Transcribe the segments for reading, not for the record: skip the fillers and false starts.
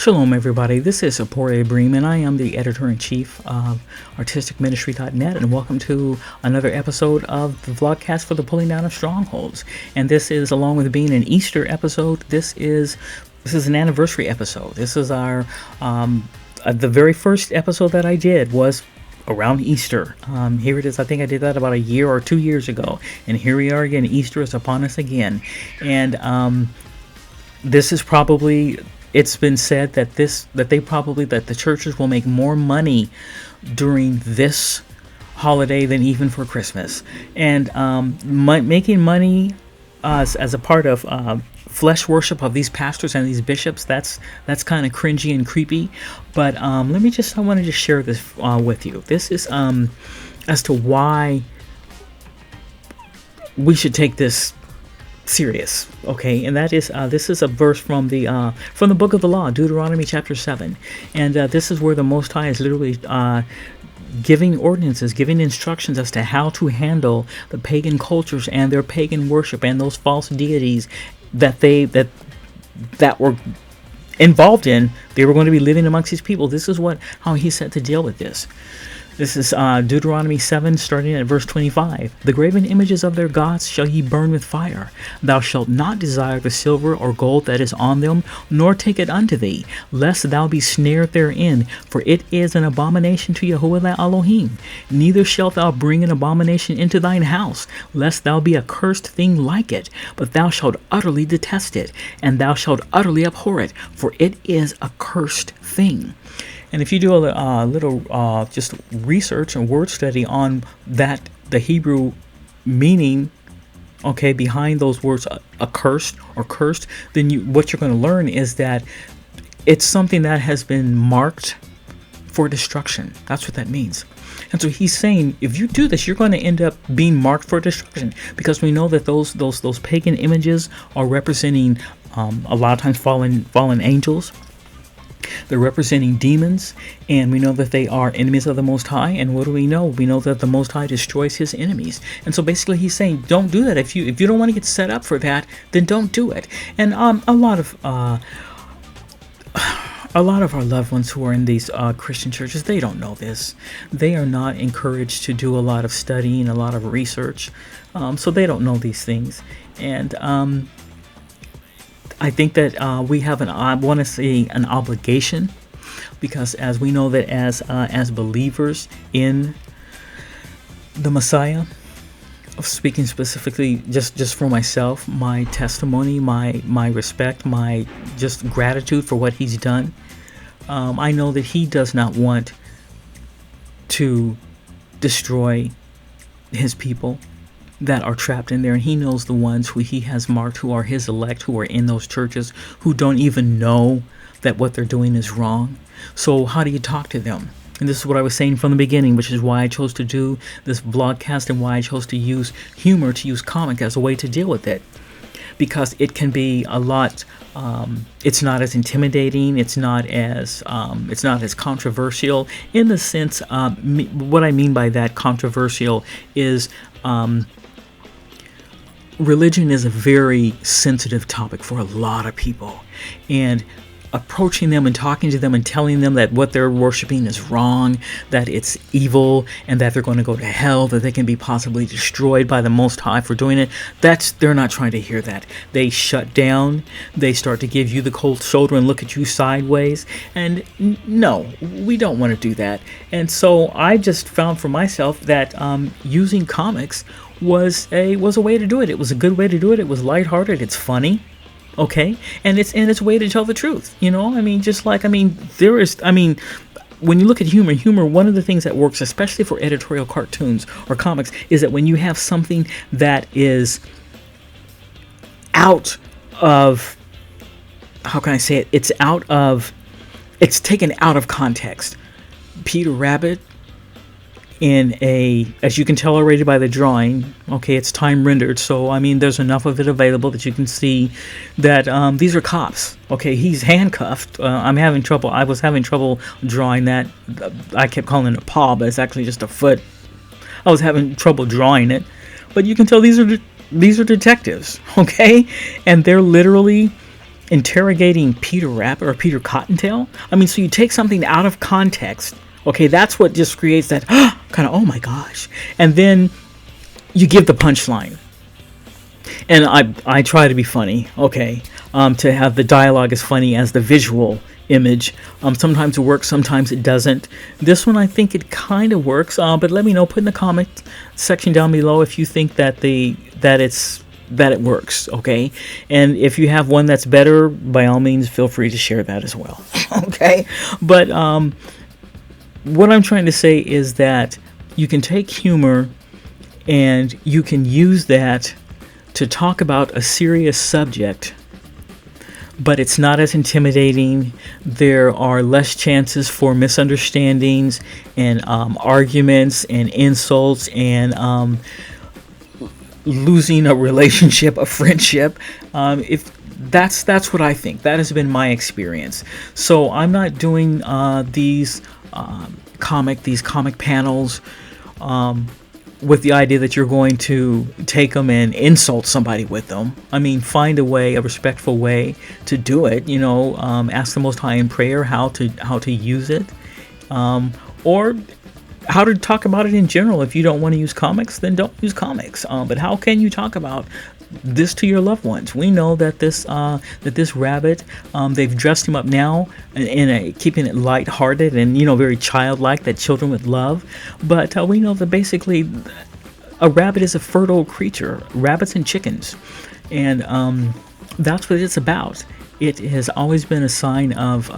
Shalom, everybody. This is Empowered Individualsl, and I am the editor-in-chief of artisticministry.net, and welcome to another episode of the vlogcast for the pulling down of strongholds. And this is, along with being an Easter episode, this is an anniversary episode. This is our the very first episode that I did was around Easter. Here it is. I think I did that about a year or 2 years ago, and here we are again. Easter is upon us again, and this is probably. It's been said that the churches will make more money during this holiday than even for Christmas, and making money as a part of flesh worship of these pastors and these bishops, that's kind of cringy and creepy. But I wanted to share this with you. This is as to why we should take this serious, okay? And that is this is a verse from the book of the law, Deuteronomy chapter 7, and this is where the Most High is literally giving ordinances, giving instructions as to how to handle the pagan cultures and their pagan worship and those false deities that were involved in. They were going to be living amongst these people. This is how he said to deal with this. This is Deuteronomy 7, starting at verse 25. The graven images of their gods shall ye burn with fire. Thou shalt not desire the silver or gold that is on them, nor take it unto thee, lest thou be snared therein, for it is an abomination to Yahuwah thy Elohim. Neither shalt thou bring an abomination into thine house, lest thou be a cursed thing like it, but thou shalt utterly detest it, and thou shalt utterly abhor it, for it is a cursed thing. And if you do a little just research and word study on that, the Hebrew meaning, okay, behind those words, accursed or cursed, then what you're going to learn is that it's something that has been marked for destruction. That's what that means. And so he's saying, if you do this, you're going to end up being marked for destruction, because we know that those pagan images are representing a lot of times fallen angels. They're representing demons, and we know that they are enemies of the Most High. And what do we know? We know that the Most High destroys his enemies. And so basically he's saying, don't do that. If you don't want to get set up for that, then don't do it. And a lot of our loved ones who are in these Christian churches, they don't know this. They are not encouraged to do a lot of studying, a lot of research, so they don't know these things. And I think that we have an obligation, because as we know that as believers in the Messiah, speaking specifically just for myself, my testimony, my respect, my just gratitude for what he's done, I know that he does not want to destroy his people that are trapped in there, and he knows the ones who he has marked, who are his elect, who are in those churches, who don't even know that what they're doing is wrong. So how do you talk to them? And this is what I was saying from the beginning, which is why I chose to do this vlogcast and why I chose to use humor, to use comic as a way to deal with it, because it can be a lot. It's not as intimidating. It's not as controversial in the sense. What I mean by that controversial is. Religion is a very sensitive topic for a lot of people, and approaching them and talking to them and telling them that what they're worshiping is wrong, that it's evil, and that they're going to go to hell, that they can be possibly destroyed by the Most High for doing it, they're not trying to hear that. They shut down. They start to give you the cold shoulder and look at you sideways. And no, we don't want to do that. And so I just found for myself that using comics was a way to do it. It was a good way to do it. It was lighthearted. It's funny, okay, and it's a way to tell the truth. When you look at humor, one of the things that works, especially for editorial cartoons or comics, is that when you have something that is out of, how can I say it? It's taken out of context. Peter Rabbit, as you can tell already by the drawing, okay, it's time rendered, so there's enough of it available that you can see that these are cops. Okay, he's handcuffed. I was having trouble drawing that. I kept calling it a paw, but it's actually just a foot. I was having trouble drawing it, but you can tell these are detectives, okay, and they're literally interrogating Peter Rabbit or Peter Cottontail. I mean, so you take something out of context. Okay, that's what just creates that kind of, oh my gosh. And then you give the punchline. And I try to be funny, okay, to have the dialogue as funny as the visual image. Sometimes it works, sometimes it doesn't. This one, I think it kind of works, but let me know, put in the comment section down below if you think that it works, okay? And if you have one that's better, by all means, feel free to share that as well, okay? But what I'm trying to say is that you can take humor and you can use that to talk about a serious subject, but it's not as intimidating. There are less chances for misunderstandings and arguments and insults and losing a relationship, a friendship. If that's what I think. That has been my experience. So I'm not doing these comic panels with the idea that you're going to take them and insult somebody with them. I mean, find a way, a respectful way to do it. You know, ask the Most High in prayer how to use it, or how to talk about it in general. If you don't want to use comics, then don't use comics. But how can you talk about this to your loved ones? We know that this rabbit, they've dressed him up now in keeping it lighthearted and very childlike that children would love. But we know that basically a rabbit is a fertile creature, rabbits and chickens, and that's what it's about. It has always been a sign of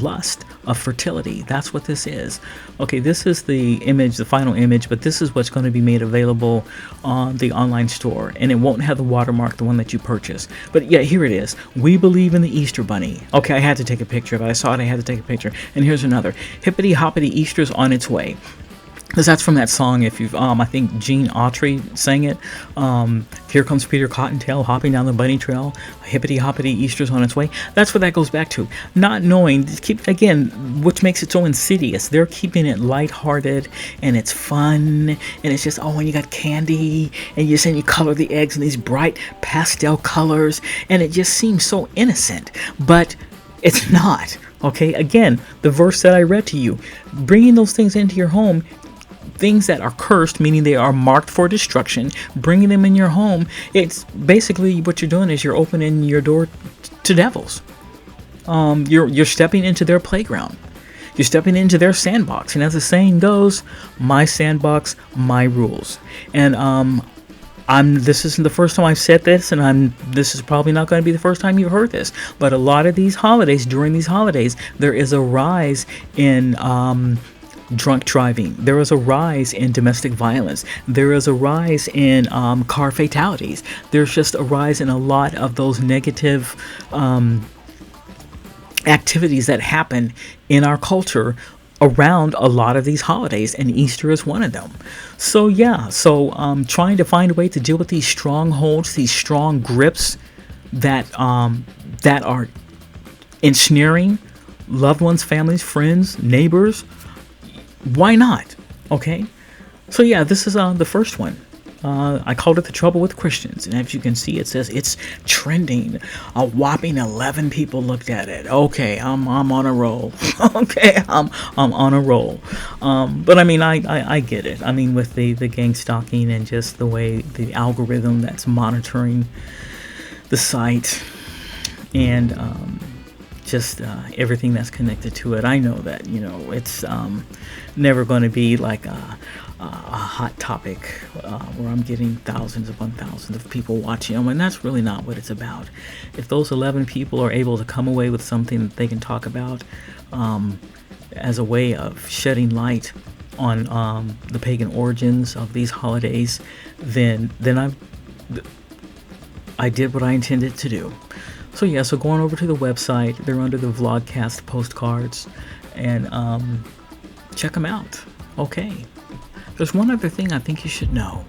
lust, of fertility. That's what this is. Okay, this is the image, the final image, but this is what's going to be made available on the online store, and it won't have the watermark, the one that you purchased. But yeah, here it is. We believe in the Easter Bunny. Okay, I had to take a picture of it. I saw it, I had to take a picture. And here's another. Hippity hoppity, Easter's on its way. Because that's from that song, if you've, I think Gene Autry sang it. Here comes Peter Cottontail hopping down the bunny trail. Hippity hoppity, Easter's on its way. That's what that goes back to. Not knowing, which makes it so insidious. They're keeping it lighthearted and it's fun. And it's just, and you got candy. And you color the eggs in these bright pastel colors. And it just seems so innocent. But it's not. Okay, again, the verse that I read to you. Bringing those things into your home, things that are cursed, meaning they are marked for destruction, bringing them in your home, it's basically what you're doing is you're opening your door to devils. You're stepping into their playground. You're stepping into their sandbox. And as the saying goes, my sandbox, my rules. And this isn't the first time I've said this, and this is probably not going to be the first time you've heard this. But a lot of these holidays, during these holidays, there is a rise in drunk driving. There is a rise in domestic violence. There is a rise in car fatalities. There's just a rise in a lot of those negative activities that happen in our culture around a lot of these holidays, and Easter is one of them. So yeah, trying to find a way to deal with these strongholds, these strong grips that are ensnaring loved ones, families, friends, neighbors. Why not? Okay, so yeah, this is the first one. I called it The Trouble with Christians, and as you can see, it says it's trending. A whopping 11 people looked at it. Okay, I'm on a roll. Okay, I'm on a roll. But I mean, I get it. I mean, with the gang-stalking and just the way the algorithm that's monitoring the site and just everything that's connected to it. I know that it's never going to be like a hot topic where I'm getting thousands upon thousands of people watching them, and that's really not what it's about. If those 11 people are able to come away with something that they can talk about as a way of shedding light on the pagan origins of these holidays, then I did what I intended to do. So yeah, so going over to the website, they're under the Vlogcast postcards, and check them out. Okay. There's one other thing I think you should know.